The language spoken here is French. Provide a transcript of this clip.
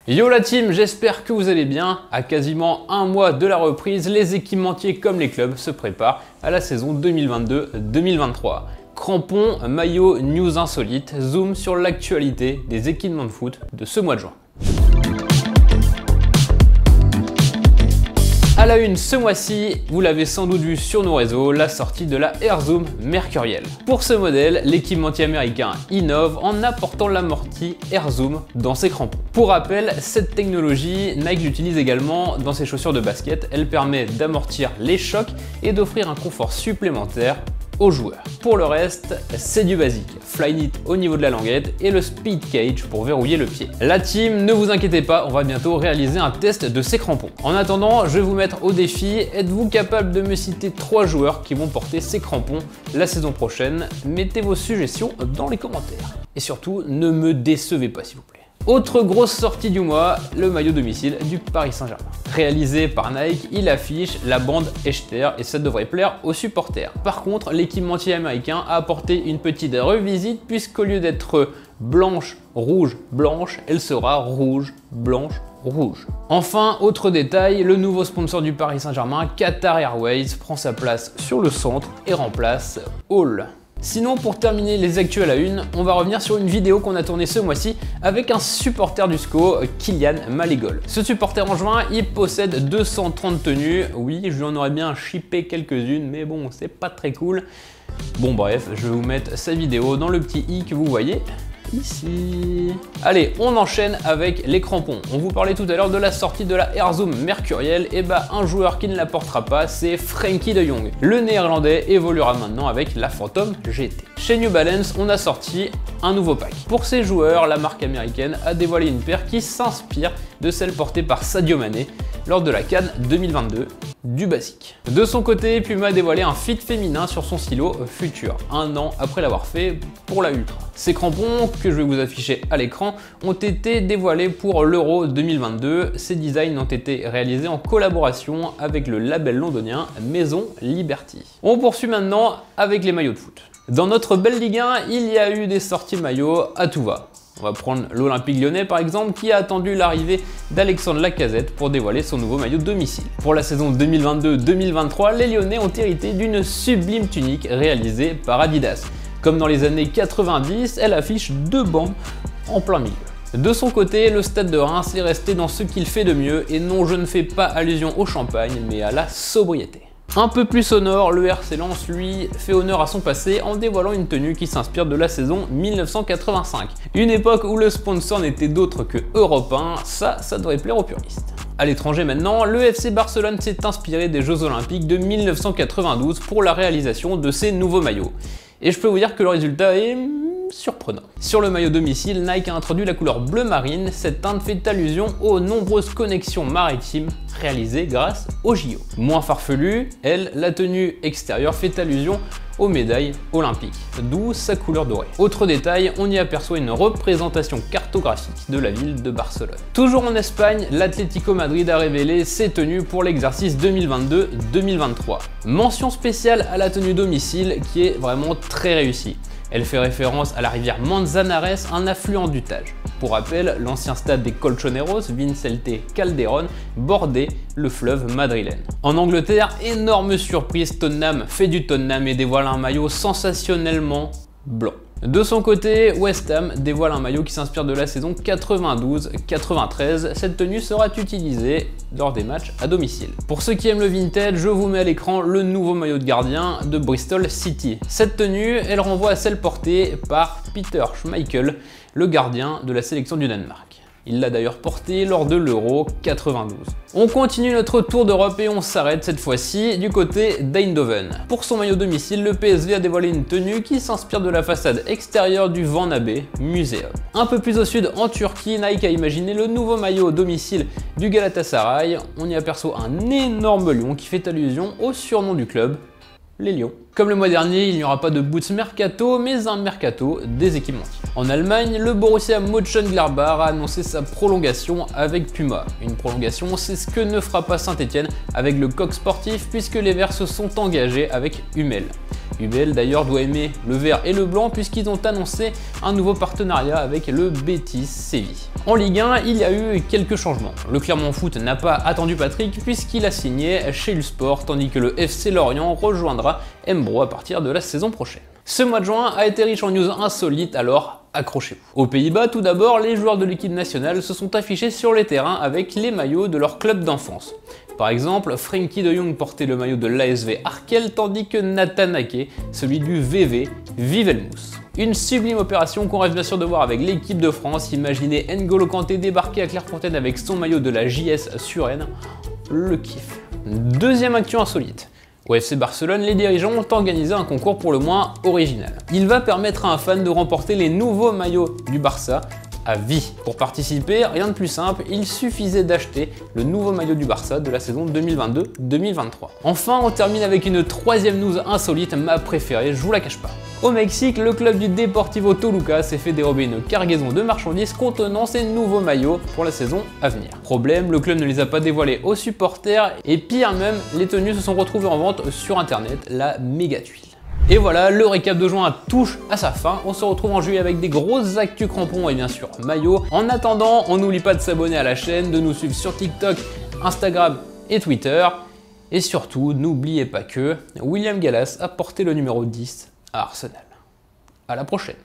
Yo la team, j'espère que vous allez bien. À quasiment un mois de la reprise, les équipementiers comme les clubs se préparent à la saison 2022-2023. Crampons, maillots, news insolites, zoom sur l'actualité des équipements de foot de ce mois de juin. À la une ce mois-ci, vous l'avez sans doute vu sur nos réseaux, la sortie de la Air Zoom Mercurial. Pour ce modèle, l'équipementier américain innove en apportant l'amorti Air Zoom dans ses crampons. Pour rappel, cette technologie, Nike l'utilise également dans ses chaussures de basket. Elle permet d'amortir les chocs et d'offrir un confort supplémentaire aux joueurs. Pour le reste, c'est du basique. Flyknit au niveau de la languette et le speed cage pour verrouiller le pied. La team, ne vous inquiétez pas, on va bientôt réaliser un test de ces crampons. En attendant, je vais vous mettre au défi. Êtes-vous capable de me citer 3 joueurs qui vont porter ces crampons la saison prochaine? Mettez vos suggestions dans les commentaires. Et surtout, ne me décevez pas s'il vous plaît. Autre grosse sortie du mois, le maillot domicile du Paris Saint-Germain. Réalisé par Nike, il affiche la bande Echter et ça devrait plaire aux supporters. Par contre, l'équipementier américain a apporté une petite revisite puisqu'au lieu d'être blanche, rouge, blanche, elle sera rouge, blanche, rouge. Enfin, autre détail, le nouveau sponsor du Paris Saint-Germain, Qatar Airways, prend sa place sur le centre et remplace Hall. Sinon, pour terminer les actus à la une, on va revenir sur une vidéo qu'on a tournée ce mois-ci avec un supporter du SCO, Kylian Malégol. Ce supporter en juin, il possède 230 tenues. Oui, je lui en aurais bien shippé quelques-unes, mais bon, c'est pas très cool. Bon bref, je vais vous mettre sa vidéo dans le petit i que vous voyez ici. Allez, on enchaîne avec les crampons. On vous parlait tout à l'heure de la sortie de la Air Zoom Mercurial. Et bah, un joueur qui ne la portera pas, c'est Frenkie de Jong. Le néerlandais évoluera maintenant avec la Phantom GT. Chez New Balance, on a sorti un nouveau pack. Pour ces joueurs, la marque américaine a dévoilé une paire qui s'inspire de celle portée par Sadio Mané lors de la CAN 2022 du basique. De son côté, Puma a dévoilé un fit féminin sur son stylo Future, un an après l'avoir fait pour la Ultra. Ces crampons, que je vais vous afficher à l'écran, ont été dévoilés pour l'Euro 2022. Ces designs ont été réalisés en collaboration avec le label londonien Maison Liberty. On poursuit maintenant avec les maillots de foot. Dans notre belle Ligue 1, il y a eu des sorties maillots à tout va. On va prendre l'Olympique Lyonnais par exemple qui a attendu l'arrivée d'Alexandre Lacazette pour dévoiler son nouveau maillot de domicile. Pour la saison 2022-2023, les Lyonnais ont hérité d'une sublime tunique réalisée par Adidas. Comme dans les années 90, elle affiche 2 bandes en plein milieu. De son côté, le Stade de Reims est resté dans ce qu'il fait de mieux et non, je ne fais pas allusion au champagne mais à la sobriété. Un peu plus sonore, le RC Lens, lui, fait honneur à son passé en dévoilant une tenue qui s'inspire de la saison 1985. Une époque où le sponsor n'était d'autre que Europe 1, ça devrait plaire aux puristes. À l'étranger maintenant, le FC Barcelone s'est inspiré des Jeux Olympiques de 1992 pour la réalisation de ses nouveaux maillots. Et je peux vous dire que le résultat est surprenant. Sur le maillot domicile, Nike a introduit la couleur bleu marine. Cette teinte fait allusion aux nombreuses connexions maritimes réalisées grâce au JO. Moins farfelu, elle, la tenue extérieure fait allusion aux médailles olympiques, d'où sa couleur dorée. Autre détail, on y aperçoit une représentation cartographique de la ville de Barcelone. Toujours en Espagne, l'Atlético Madrid a révélé ses tenues pour l'exercice 2022-2023. Mention spéciale à la tenue domicile qui est vraiment très réussie. Elle fait référence à la rivière Manzanares, un affluent du Tage. Pour rappel, l'ancien stade des Colchoneros, Vicente Calderón, bordait le fleuve madrilène. En Angleterre, énorme surprise, Tottenham fait du Tottenham et dévoile un maillot sensationnellement blanc. De son côté, West Ham dévoile un maillot qui s'inspire de la saison 92-93. Cette tenue sera utilisée lors des matchs à domicile. Pour ceux qui aiment le vintage, je vous mets à l'écran le nouveau maillot de gardien de Bristol City. Cette tenue, elle renvoie à celle portée par Peter Schmeichel, le gardien de la sélection du Danemark. Il l'a d'ailleurs porté lors de l'Euro 92. On continue notre tour d'Europe et on s'arrête cette fois-ci du côté d'Eindhoven. Pour son maillot domicile, le PSV a dévoilé une tenue qui s'inspire de la façade extérieure du Van Abe Museum. Un peu plus au sud, en Turquie, Nike a imaginé le nouveau maillot domicile du Galatasaray. On y aperçoit un énorme lion qui fait allusion au surnom du club, les Lions. Comme le mois dernier, il n'y aura pas de boots mercato, mais un mercato des équipementiers. En Allemagne, le Borussia Mönchengladbach a annoncé sa prolongation avec Puma. Une prolongation, c'est ce que ne fera pas Saint-Etienne avec le coq sportif puisque les Verts se sont engagés avec Hummel. UBL d'ailleurs doit aimer le vert et le blanc puisqu'ils ont annoncé un nouveau partenariat avec le Betis Séville. En Ligue 1, il y a eu quelques changements. Le Clermont Foot n'a pas attendu Patrick puisqu'il a signé chez Usport, tandis que le FC Lorient rejoindra Mbro à partir de la saison prochaine. Ce mois de juin a été riche en news insolites, alors accrochez-vous. Aux Pays-Bas, tout d'abord, les joueurs de l'équipe nationale se sont affichés sur les terrains avec les maillots de leur club d'enfance. Par exemple, Frenkie de Jong portait le maillot de l'ASV Arkel, tandis que Nathan Ake, celui du VV Vivelmous. Une sublime opération qu'on rêve bien sûr de voir avec l'équipe de France. Imaginez N'Golo Kanté débarquer à Clairefontaine avec son maillot de la JS Suresnes. Le kiff. Deuxième actu insolite. Au FC Barcelone, les dirigeants ont organisé un concours pour le moins original. Il va permettre à un fan de remporter les nouveaux maillots du Barça à vie. Pour participer, rien de plus simple, il suffisait d'acheter le nouveau maillot du Barça de la saison 2022-2023. Enfin, on termine avec une troisième news insolite, ma préférée, je vous la cache pas. Au Mexique, le club du Deportivo Toluca s'est fait dérober une cargaison de marchandises contenant ses nouveaux maillots pour la saison à venir. Problème, le club ne les a pas dévoilés aux supporters et pire même, les tenues se sont retrouvées en vente sur internet, la méga tuile. Et voilà, le récap de juin touche à sa fin. On se retrouve en juillet avec des grosses actus crampons et bien sûr maillots. En attendant, on n'oublie pas de s'abonner à la chaîne, de nous suivre sur TikTok, Instagram et Twitter. Et surtout, n'oubliez pas que William Gallas a porté le numéro 10 à Arsenal. À la prochaine.